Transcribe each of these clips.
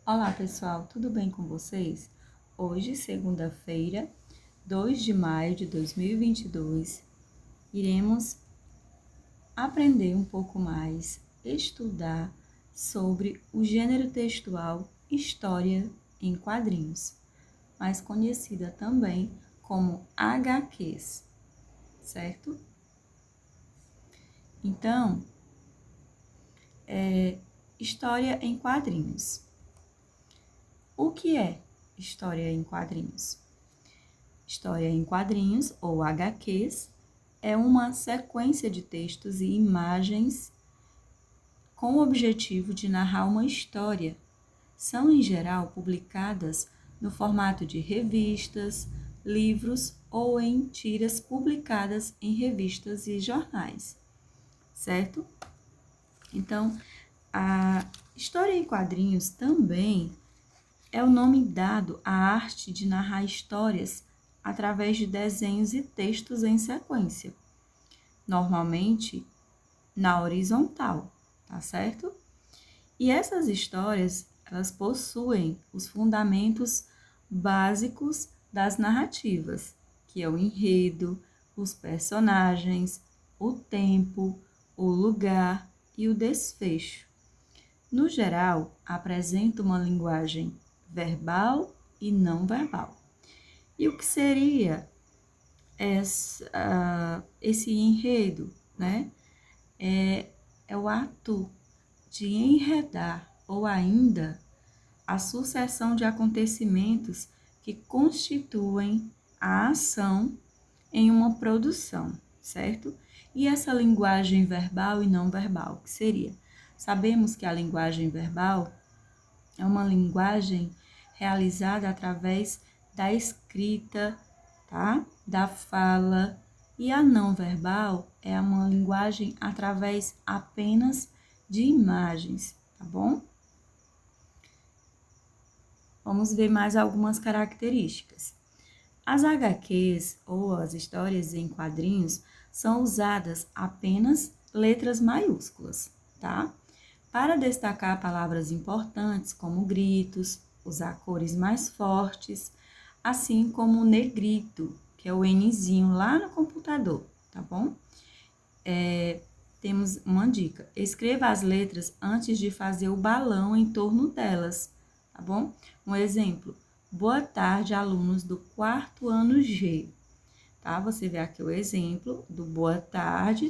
Olá pessoal, tudo bem com vocês? Hoje, segunda-feira, 2 de maio de 2022, iremos aprender um pouco mais, estudar sobre o gênero textual História em Quadrinhos, mais conhecida também como HQs, certo? Então, História em Quadrinhos. O que é história em quadrinhos? História em quadrinhos, ou HQs, é uma sequência de textos e imagens com o objetivo de narrar uma história. São, em geral, publicadas no formato de revistas, livros ou em tiras publicadas em revistas e jornais, certo? Então, a história em quadrinhos também é o nome dado à arte de narrar histórias através de desenhos e textos em sequência, normalmente na horizontal, tá certo? E essas histórias, elas possuem os fundamentos básicos das narrativas, que é o enredo, os personagens, o tempo, o lugar e o desfecho. No geral, apresenta uma linguagem verbal e não verbal. E o que seria esse enredo, né? É o ato de enredar ou ainda a sucessão de acontecimentos que constituem a ação em uma produção, certo? E essa linguagem verbal e não verbal, que seria? Sabemos que a linguagem verbal é uma linguagem realizada através da escrita, tá? Da fala. E a não verbal é uma linguagem através apenas de imagens, tá bom? Vamos ver mais algumas características. As HQs, ou as histórias em quadrinhos, são usadas apenas letras maiúsculas, tá? Para destacar palavras importantes, como gritos, usar cores mais fortes, assim como o negrito, que é o Nzinho lá no computador, tá bom? Temos uma dica: escreva as letras antes de fazer o balão em torno delas, tá bom? Um exemplo: boa tarde, alunos do quarto ano G, tá? Você vê aqui o exemplo do boa tarde,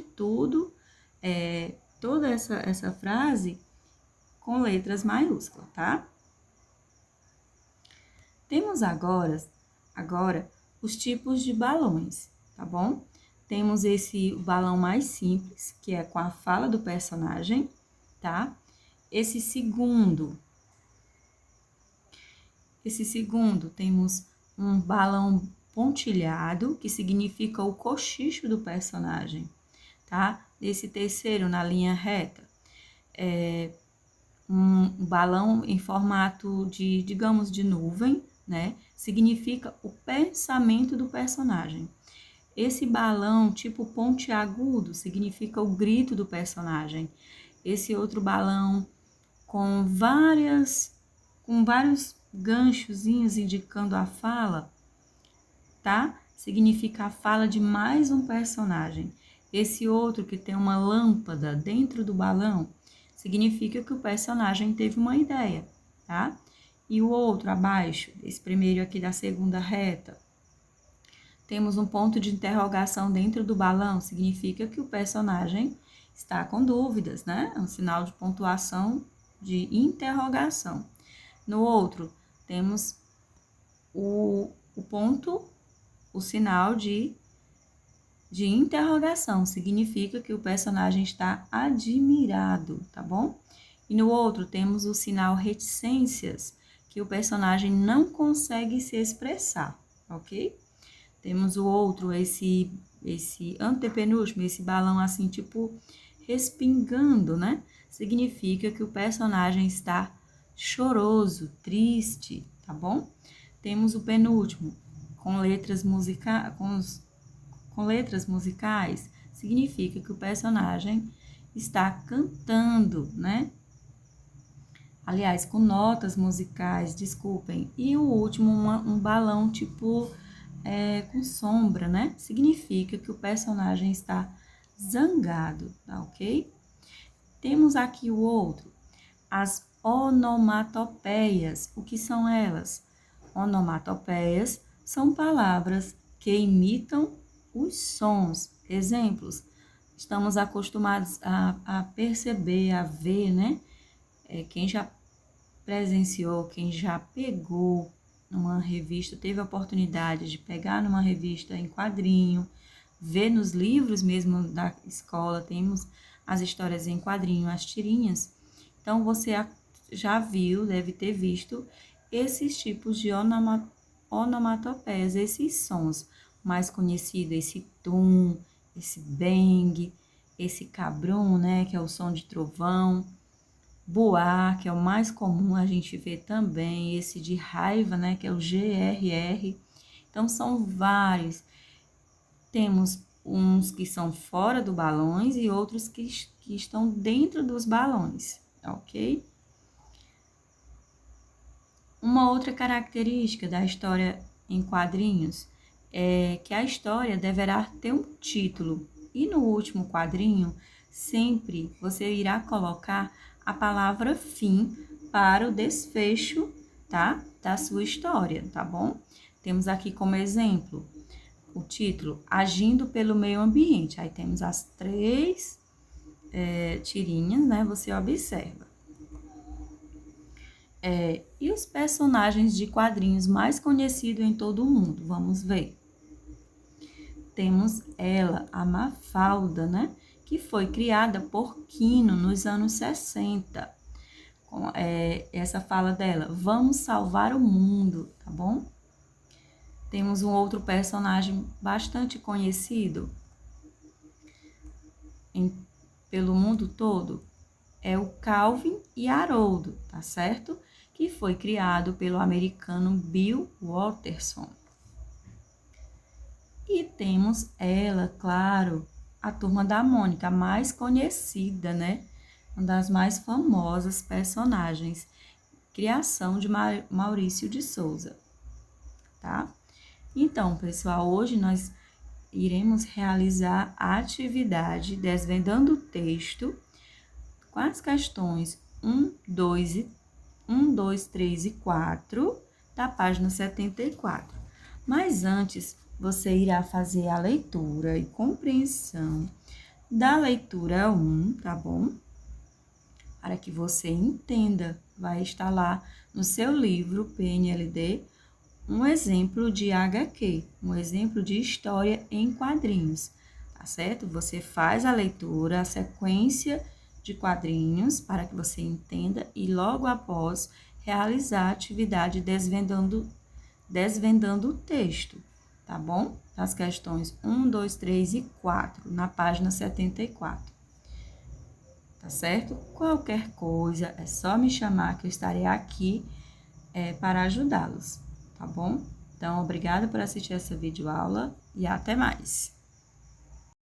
toda essa frase com letras maiúsculas, tá? Temos agora os tipos de balões, tá bom? Temos esse balão mais simples, que é com a fala do personagem, tá? Esse segundo, temos um balão pontilhado, que significa o cochicho do personagem, tá? Esse terceiro, na linha reta, um balão em formato de, digamos, de nuvem, né? Significa o pensamento do personagem. Esse balão tipo pontiagudo significa o grito do personagem. Esse outro balão com vários ganchozinhos indicando a fala, tá? Significa a fala de mais um personagem. Esse outro que tem uma lâmpada dentro do balão significa que o personagem teve uma ideia, tá? E o outro abaixo, esse primeiro aqui da segunda reta, temos um ponto de interrogação dentro do balão, significa que o personagem está com dúvidas, né? É um sinal de pontuação de interrogação. No outro, temos o ponto, o sinal de interrogação, significa que o personagem está admirado, tá bom? E no outro, temos o sinal reticências, que o personagem não consegue se expressar, ok? Temos o outro, esse antepenúltimo, esse balão assim, tipo, respingando, né? Significa que o personagem está choroso, triste, tá bom? Temos o penúltimo, com letras musicais, significa que o personagem está cantando, né? Aliás, com notas musicais, desculpem. E o último, um balão tipo com sombra, né? Significa que o personagem está zangado, tá ok? Temos aqui o outro, as onomatopeias. O que são elas? Onomatopeias são palavras que imitam os sons. Exemplos, estamos acostumados a perceber, a ver, né? Quem já presenciou, quem já pegou numa revista, teve a oportunidade de pegar numa revista em quadrinho, ver nos livros mesmo da escola, temos as histórias em quadrinho, as tirinhas. Então, você já viu, deve ter visto esses tipos de onomatopeias, esses sons mais conhecidos, esse tum, esse bang, esse cabrum, né, que é o som de trovão. Boar, que é o mais comum a gente ver também, esse de raiva, né, que é o GRR. Então, são vários. Temos uns que são fora do balões e outros que estão dentro dos balões, ok? Uma outra característica da história em quadrinhos é que a história deverá ter um título. E no último quadrinho, sempre você irá colocar a palavra fim para o desfecho, tá? Da sua história, tá bom? Temos aqui como exemplo o título Agindo pelo Meio Ambiente. Aí temos as três tirinhas, né? Você observa. E os personagens de quadrinhos mais conhecidos em todo o mundo? Vamos ver. Temos ela, a Mafalda, né? Que foi criada por Quino nos anos 60. Essa fala dela, vamos salvar o mundo, tá bom? Temos um outro personagem bastante conhecido pelo mundo todo, é o Calvin e Haroldo, tá certo? Que foi criado pelo americano Bill Watterson. E temos ela, claro, a Turma da Mônica, mais conhecida, né? Uma das mais famosas personagens, criação de Maurício de Souza, tá? Então, pessoal, hoje nós iremos realizar a atividade desvendando o texto com as questões 1, 2, 3 e 4 da página 74. Mas antes, você irá fazer a leitura e compreensão da leitura 1, tá bom? Para que você entenda, vai estar lá no seu livro PNLD um exemplo de HQ, um exemplo de história em quadrinhos, tá certo? Você faz a leitura, a sequência de quadrinhos para que você entenda e logo após realizar a atividade desvendando o texto, tá bom? As questões 1, 2, 3 e 4, na página 74. Tá certo? Qualquer coisa, é só me chamar que eu estarei aqui para ajudá-los, tá bom? Então, obrigada por assistir essa videoaula e até mais!